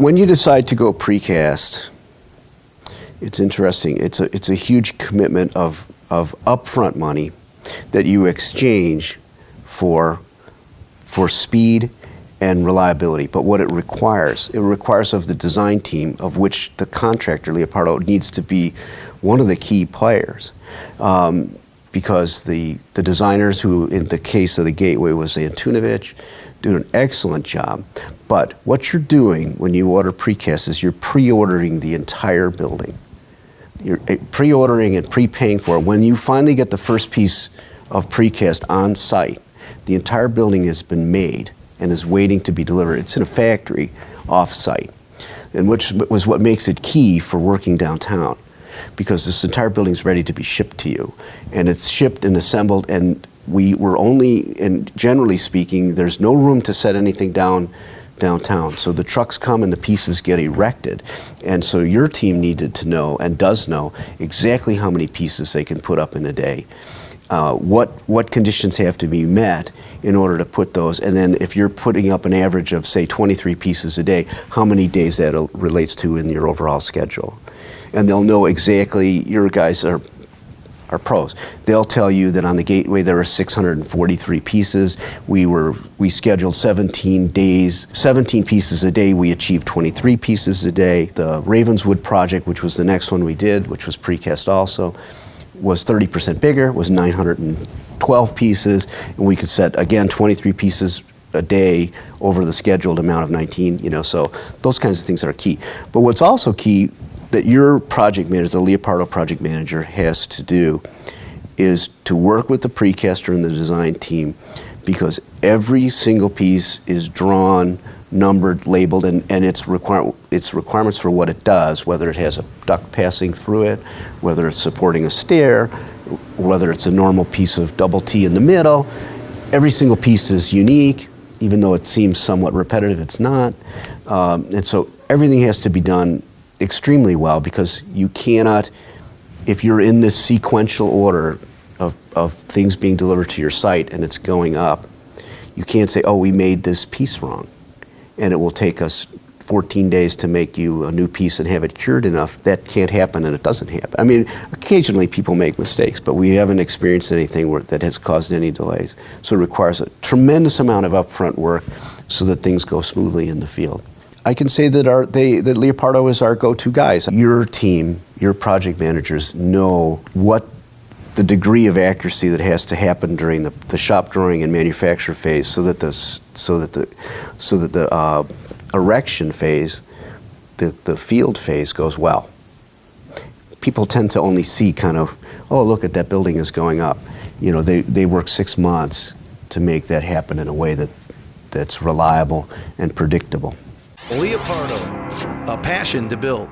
When you decide to go precast, it's interesting. It's a huge commitment of upfront money that you exchange for speed and reliability. But what it requires of the design team, of which the contractor, Leopardo, needs to be one of the key players. Because the designers, who in the case of the gateway was Antunovich, do an excellent job. But what you're doing when you order precast is you're pre-ordering the entire building. You're pre-ordering and pre-paying for it. When you finally get the first piece of precast on site, the entire building has been made and is waiting to be delivered. It's in a factory off-site, and which was what makes it key for working downtown, because this entire building is ready to be shipped to you, and it's shipped and assembled, and we were only, and generally speaking, there's no room to set anything downtown. So the trucks come and the pieces get erected. And so your team needed to know, and does know, exactly how many pieces they can put up in a day. What conditions have to be met in order to put those, and then if you're putting up an average of, say, 23 pieces a day, how many days that relates to in your overall schedule. And they'll know exactly, your guys are pros. They'll tell you that on the gateway there are 643 pieces. We scheduled 17 pieces a day. We achieved 23 pieces a day. The Ravenswood project, which was the next one we did, which was precast also, was 30% bigger, was 912 pieces, and we could set, again, 23 pieces a day over the scheduled amount of 19, so those kinds of things are key. But what's also key that your project manager, the Leopardo project manager, has to do is to work with the precaster and the design team, because every single piece is drawn, numbered, labeled, and its requirements for what it does, whether it has a duct passing through it, whether it's supporting a stair, whether it's a normal piece of double T in the middle. Every single piece is unique, even though it seems somewhat repetitive, it's not. And so everything has to be done extremely well, because you cannot, if you're in this sequential order of things being delivered to your site and it's going up, you can't say, oh, we made this piece wrong, and it will take us 14 days to make you a new piece and have it cured enough. That can't happen, and it doesn't happen. I mean, occasionally people make mistakes, but we haven't experienced anything that has caused any delays. So it requires a tremendous amount of upfront work so that things go smoothly in the field. I can say that that Leopardo is our go-to guys. Your team, your project managers, know what the degree of accuracy that has to happen during the shop drawing and manufacture phase, so that the erection phase, the field phase, goes well. People tend to only see kind of, oh, look at that building is going up. They work 6 months to make that happen in a way that's reliable and predictable. Leopardo, a passion to build.